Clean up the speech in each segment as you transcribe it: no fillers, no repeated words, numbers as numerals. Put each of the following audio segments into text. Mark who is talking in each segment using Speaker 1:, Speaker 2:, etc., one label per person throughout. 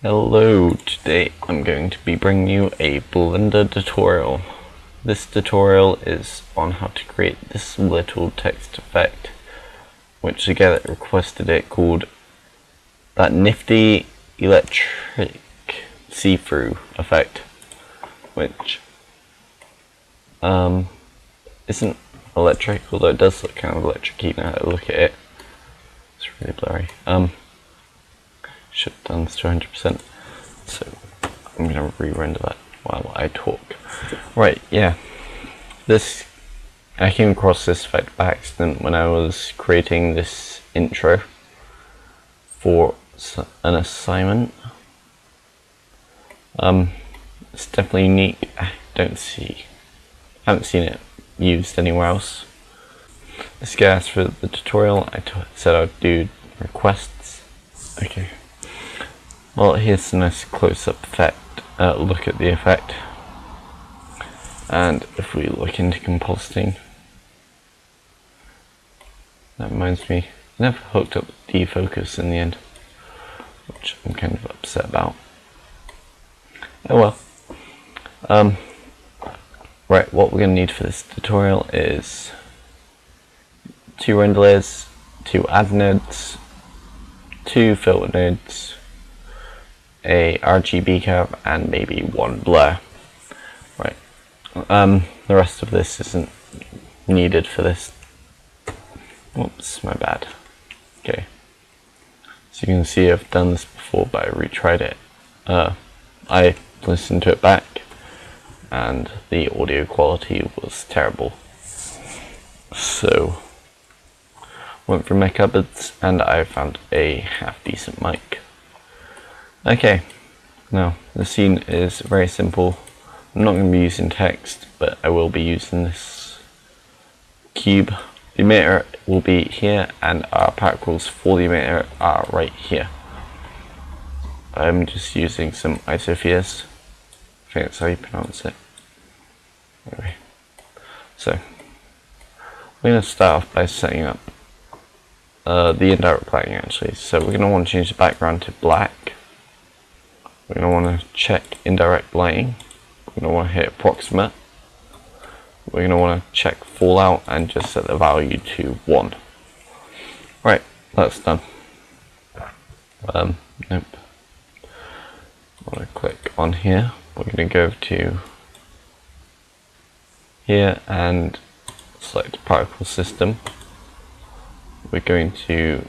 Speaker 1: Hello, today I'm going to be bringing you a Blender tutorial. This tutorial is on how to create this little text effect, which again requested it, called that nifty electric see-through effect, which isn't electric, although it does look kind of electric now that I look at it. It's really blurry. Should have done this to 100%, so I'm going to re-render that while I talk. Right, yeah, I came across this effect by accident when I was creating this intro for an assignment. It's definitely unique. I haven't seen it used anywhere else. This guy asked for the tutorial. I said I'd do requests. Okay. Well, here's a nice close-up effect. Look at the effect. And if we look into compositing, that reminds me, I never hooked up defocus in the end, which I'm kind of upset about. Oh well. Right, what we're going to need for this tutorial is 2 render layers, 2 add nodes, 2 filter nodes, a RGB curve, and maybe 1 blur. Right. The rest of this isn't needed for this. Whoops, my bad. Okay. So you can see I've done this before, but I retried it. I listened to it back, and the audio quality was terrible. So went through my cupboards and I found a half decent mic. Okay, now the scene is very simple. I'm not going to be using text, but I will be using this cube. The emitter will be here, and our particles for the emitter are right here. I'm just using some isophias. I think that's how you pronounce it. Anyway, so we're going to start off by setting up the indirect lighting actually. So we're going to want to change the background to black. We're going to want to check indirect lighting. We're going to want to hit approximate. We're going to want to check fallout and just set the value to 1. Right, that's done. Nope. I'm going to click on here. We're going to go to here and select particle system. We're going to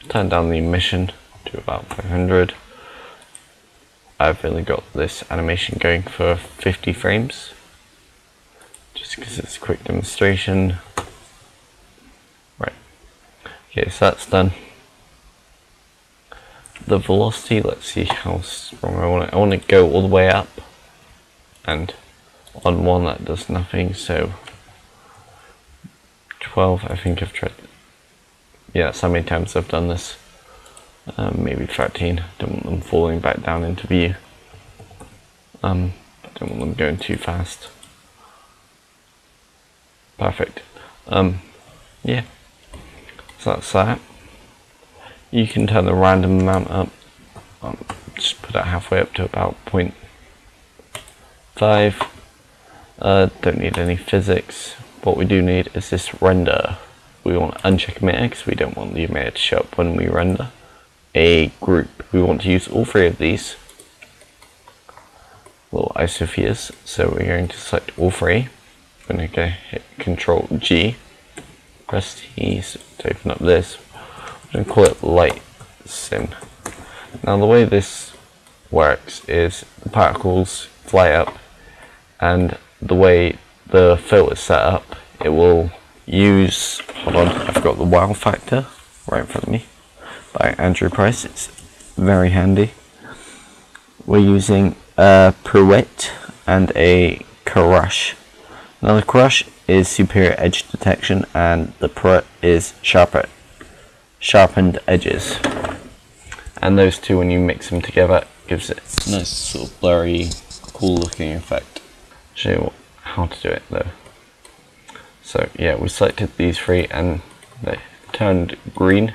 Speaker 1: turn down the emission to about 500. I've only got this animation going for 50 frames, just because it's a quick demonstration. Right, okay, so that's done. The velocity, let's see how strong I want it. I want to go all the way up, and on 1 that does nothing, so 12, I think I've tried. Yeah, that's how many times I've done this. Maybe 13. Don't want them falling back down into view. Don't want them going too fast. Perfect. Yeah. So that's that. You can turn the random amount up. Just put it halfway up to about 0.5. Don't need any physics. What we do need is this render. We want to uncheck emitter because we don't want the emitter to show up when we render. A group. We want to use all 3 of these little isophias, so we're going to select all 3. I'm going to go hit Control G, press T to open up this. I'm going to call it light sim. Now the way this works is the particles fly up, and the way the filter is set up, it will use, hold on, I forgot the wow factor right in front of me, by Andrew Price. It's very handy. We're using a Pirouette and a Crush. Now the Crush is superior edge detection, and the Pirouette is sharpened edges. And those two, when you mix them together, gives it a nice sort of blurry, cool looking effect. I'll show you how to do it though. So yeah, we selected these 3 and they turned green.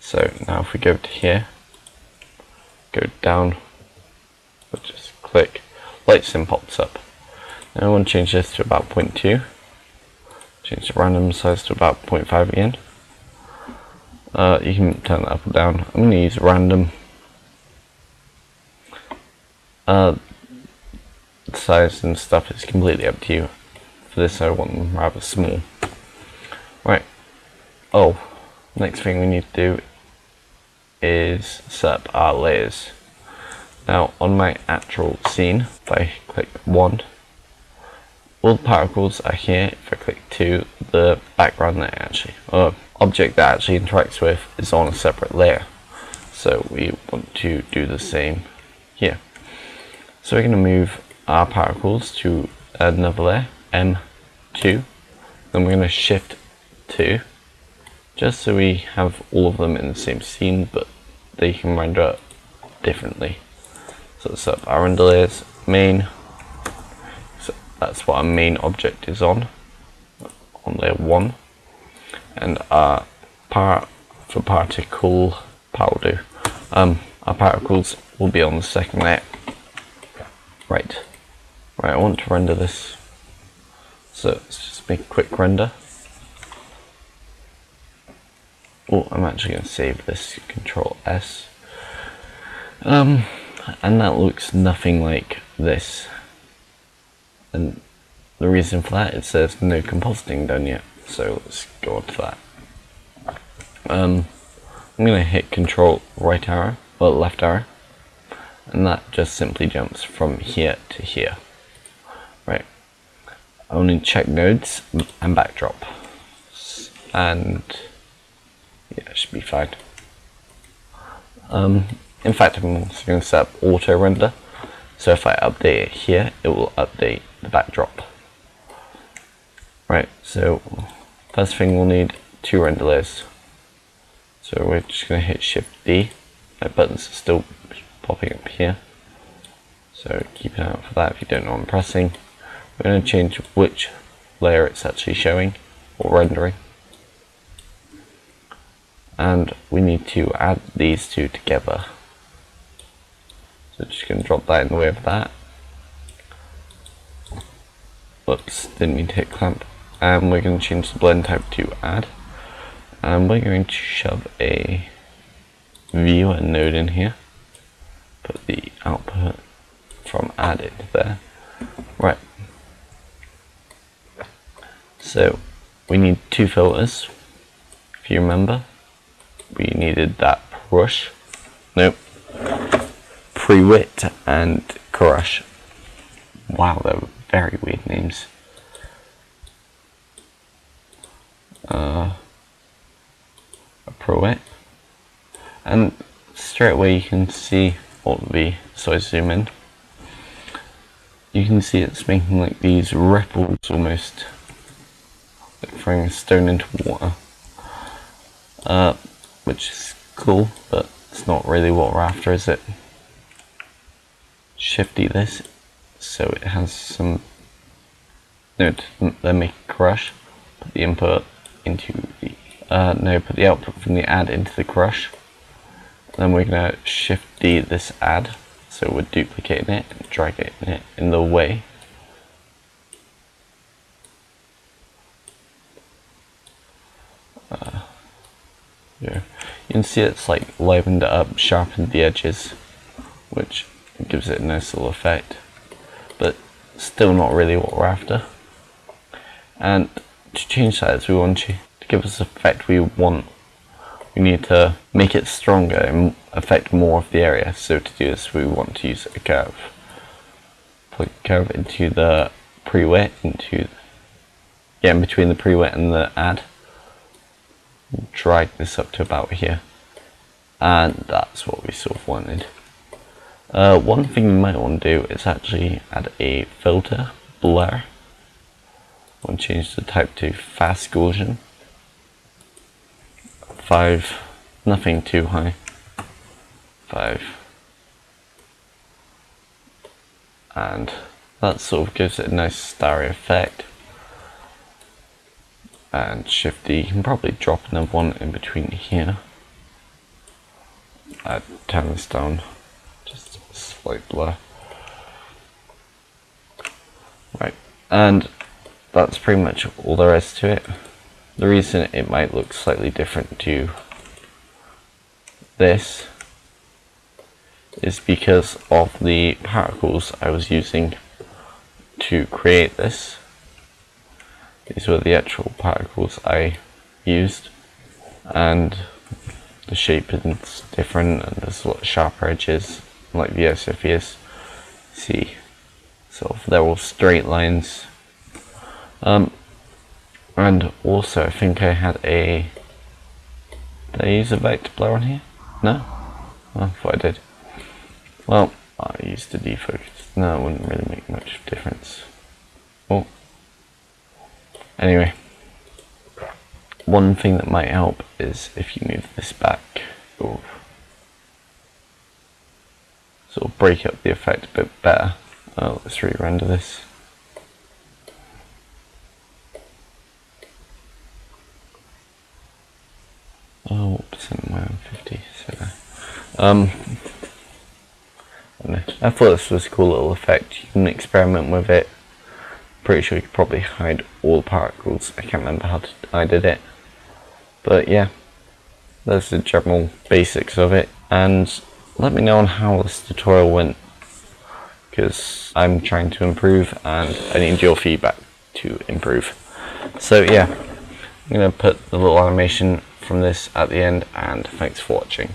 Speaker 1: So now if we go to here, go down, we'll just click, light sim pops up. Now I want to change this to about 0.2, change the random size to about 0.5 again. You can turn that up or down. I'm going to use random. Size and stuff is completely up to you. For this I want them rather small. Right. Oh, next thing we need to do is set up our layers. Now on my actual scene, if I click 1, all the particles are here. If I click 2, the background that actually, object that actually interacts with is on a separate layer. So we want to do the same here. So we're going to move our particles to another layer, M2, then we're going to shift 2, just so we have all of them in the same scene, but they can render differently. So let's set up our render layers, main, so that's what our main object is on layer 1, and our particle, our particles will be on the second layer. Right, I want to render this, so let's just make a quick render. Oh, I'm actually going to save this, Control S. And that looks nothing like this. And the reason for that is there's no compositing done yet, so let's go on to that. I'm going to hit Control right arrow, or left arrow, and that just simply jumps from here to here. Right, I want to check nodes and backdrop, and yeah, it should be fine. In fact, I'm also going to set up auto render, so if I update it here, it will update the backdrop. Right, so first thing we'll need 2 render layers. So we're just going to hit Shift D. My buttons are still popping up here, so keep an eye out for that if you don't know what I'm pressing. We're going to change which layer it's actually showing or rendering, and we need to add these 2 together. So just going to drop that in the way of that. Whoops, didn't mean to hit clamp. And we're going to change the blend type to add, and we're going to shove a viewer node in here. Put the output from add into there. Right. So we need 2 filters. If you remember, we needed that pre-wit and crush. Wow, they're very weird names. A pre-wit, and straight away you can see Alt V, so I zoom in. You can see it's making like these ripples, almost like throwing a stone into water, which is cool, but it's not really what we're after, is it? Shifty this, so it has some. No, then make a crush. Put the input into the. Put the output from the add into the crush. Then we're going to Shift D this add, so we're duplicating it and dragging it in the way. Yeah. You can see it's like livened it up, sharpened the edges, which gives it a nice little effect, but still not really what we're after. And to change that, as we want to give us the effect we want, we need to make it stronger and affect more of the area. So to do this, we want to use a curve. Plug a curve into the pre-wet, in between the pre-wet and the add. Drag this up to about here, and that's what we sort of wanted. One thing you might want to do is actually add a filter, blur. I want to change the type to fast Gaussian. 5, nothing too high. 5, and that sort of gives it a nice starry effect. And Shift D, you can probably drop another one in between here. turn this down, just a slight blur. Right, and that's pretty much all there is to it. The reason it might look slightly different to this is because of the particles I was using to create this. These were the actual particles I used, and the shape is different and there's a lot of sharper edges like the SFEs. See, so they're all straight lines. And also I think I had did I use a vector blur on here? No? Oh, I thought I did. Well, I used a defocus. No, it wouldn't really make much difference. Oh. Anyway, one thing that might help is if you move this back. Ooh. Sort of break up the effect a bit better. Oh, let's re-render this. Oh, what percent am I on? 50, so I thought this was a cool little effect. You can experiment with it. Pretty sure you could probably hide all the particles. I can't remember how I did it. But yeah, that's the general basics of it. And let me know on how this tutorial went, because I'm trying to improve and I need your feedback to improve. So yeah, I'm going to put the little animation from this at the end, and thanks for watching.